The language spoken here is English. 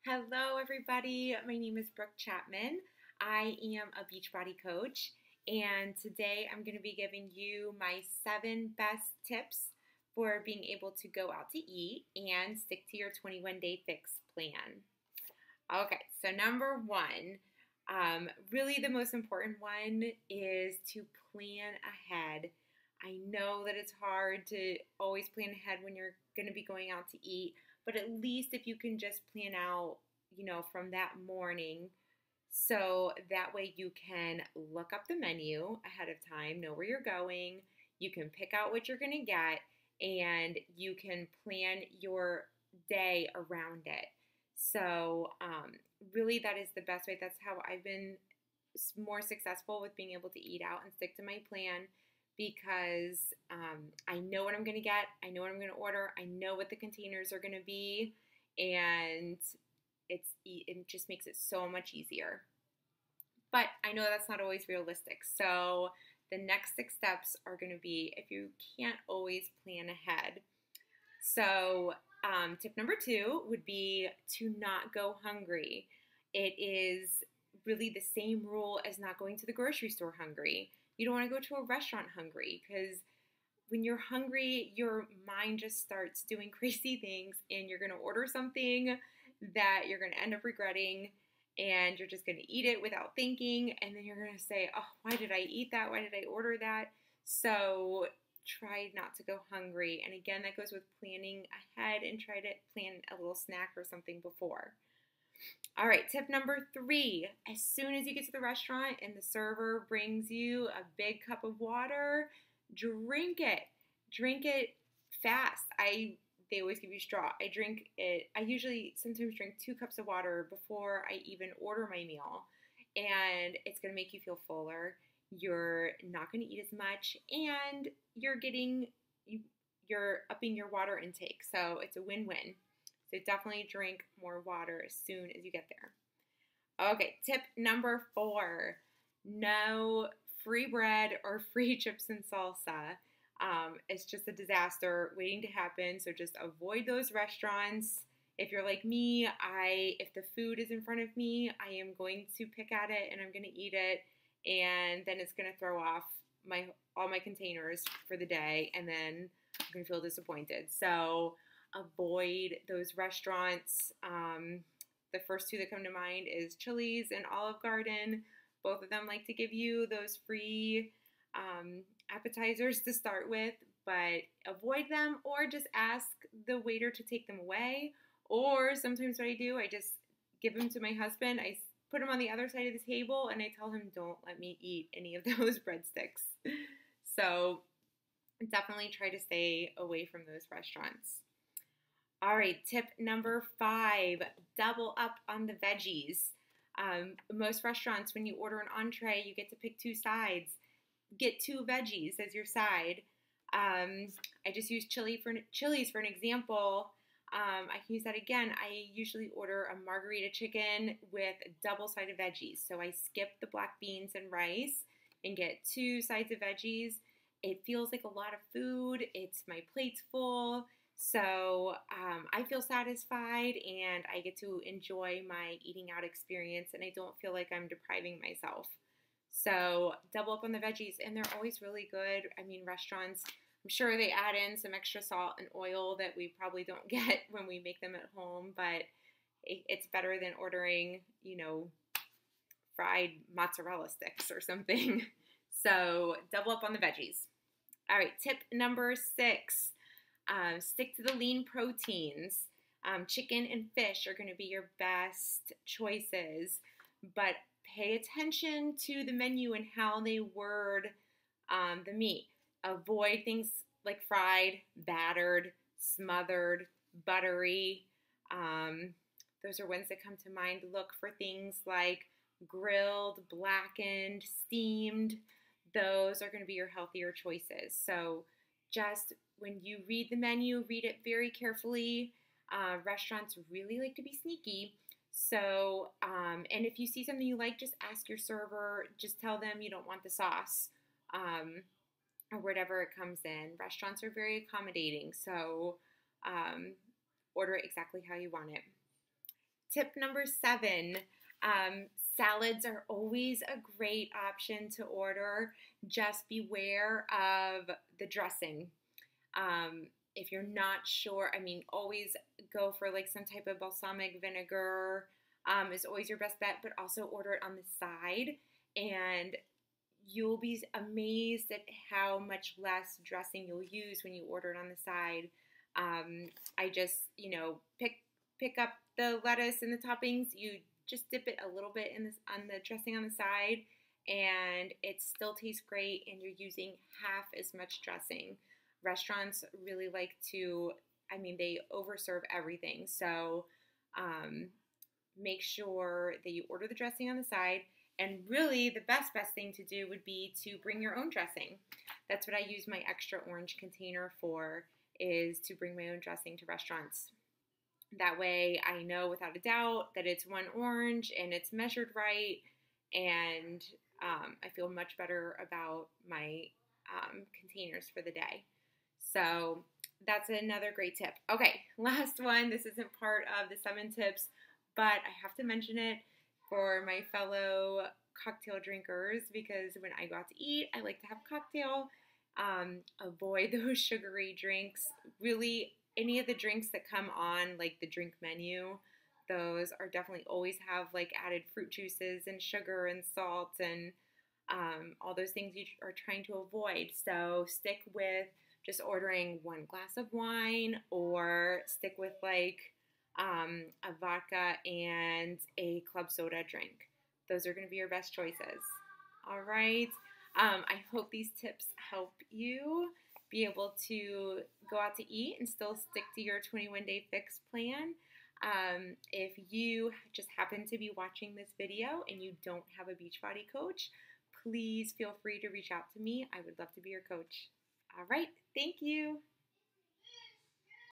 Hello, everybody. My name is Brooke Chapman. I am a Beachbody coach, and today I'm going to be giving you my 7 best tips for being able to go out to eat and stick to your 21-day fix plan. Okay, so number one, really the most important one is to plan ahead. I know that it's hard to always plan ahead when you're going to be going out to eat, but at least if you can just plan out, from that morning, so that way you can look up the menu ahead of time, know where you're going, you can pick out what you're going to get, and you can plan your day around it. So, really, that is the best way. That's how I've been more successful with being able to eat out and stick to my plan because I know what I'm going to get, I know what I'm going to order, I know what the containers are going to be, and it just makes it so much easier. But I know that's not always realistic. So the next 6 steps are going to be if you can't always plan ahead. So tip number 2 would be to not go hungry. It is really the same rule as not going to the grocery store hungry. You don't want to go to a restaurant hungry because when you're hungry, your mind just starts doing crazy things and you're going to order something that you're going to end up regretting, and you're just going to eat it without thinking, and then you're going to say, oh, why did I eat that? Why did I order that? So try not to go hungry. And again, that goes with planning ahead, and try to plan a little snack or something before. All right, tip number 3, as soon as you get to the restaurant and the server brings you a big cup of water, drink it. Drink it fast. They always give you straw. I drink it. I usually sometimes drink 2 cups of water before I even order my meal. And it's going to make you feel fuller. You're not going to eat as much, and you're upping your water intake. So it's a win-win. So definitely drink more water as soon as you get there. Okay, tip number 4, no free bread or free chips and salsa. It's just a disaster waiting to happen. So just avoid those restaurants. If you're like me, if the food is in front of me, I am going to pick at it and I'm going to eat it, and then it's going to throw off all my containers for the day, and then I'm going to feel disappointed. So avoid those restaurants. The first 2 that come to mind is Chili's and Olive Garden. Both of them like to give you those free appetizers to start with, but avoid them, or just ask the waiter to take them away. Or sometimes what I do, I just give them to my husband. I put them on the other side of the table and I tell him, don't let me eat any of those breadsticks. So definitely try to stay away from those restaurants. All right, tip number 5, double up on the veggies. Most restaurants, when you order an entree, you get to pick 2 sides. Get 2 veggies as your side. I just use Chili's for an example. I can use that again. I usually order a margarita chicken with double-sided veggies. So I skip the black beans and rice and get 2 sides of veggies. It feels like a lot of food. My plate's full. So I feel satisfied, and I get to enjoy my eating out experience, and I don't feel like I'm depriving myself. So double up on the veggies, and they're always really good. I mean, restaurants, I'm sure they add in some extra salt and oil that we probably don't get when we make them at home, but it's better than ordering, fried mozzarella sticks or something. So double up on the veggies. All right, tip number 6, stick to the lean proteins. Chicken and fish are going to be your best choices, but pay attention to the menu and how they word the meat. Avoid things like fried, battered, smothered, buttery. Those are ones that come to mind. Look for things like grilled, blackened, steamed. Those are going to be your healthier choices. So just when you read the menu, read it very carefully. Restaurants really like to be sneaky. So, and if you see something you like, just ask your server, just tell them you don't want the sauce, or whatever it comes in. Restaurants are very accommodating, so order it exactly how you want it. Tip number 7, salads are always a great option to order. Just beware of the dressing. If you're not sure, I mean, always go for like some type of balsamic vinegar is always your best bet, but also order it on the side. And you'll be amazed at how much less dressing you'll use when you order it on the side. I just, pick up the lettuce and the toppings. You just dip it a little bit in this on the dressing on the side, and it still tastes great. And you're using half as much dressing. Restaurants really like to, I mean, they overserve everything. So make sure that you order the dressing on the side. And really, the best thing to do would be to bring your own dressing. That's what I use my extra orange container for, is to bring my own dressing to restaurants. That way I know without a doubt that it's one orange and it's measured right, and I feel much better about my containers for the day. So that's another great tip. Okay, last one. This isn't part of the 7 tips, but I have to mention it for my fellow cocktail drinkers, because when I go out to eat, I like to have a cocktail. Avoid those sugary drinks. Really, any of the drinks that come on like the drink menu, those are definitely always have like added fruit juices and sugar and salt and all those things you are trying to avoid. So stick with just ordering 1 glass of wine, or stick with like a vodka and a club soda drink. Those are going to be your best choices. All right. I hope these tips help you be able to go out to eat and still stick to your 21-day fix plan. If you just happen to be watching this video and you don't have a Beachbody coach, please feel free to reach out to me. I would love to be your coach. All right. Thank you.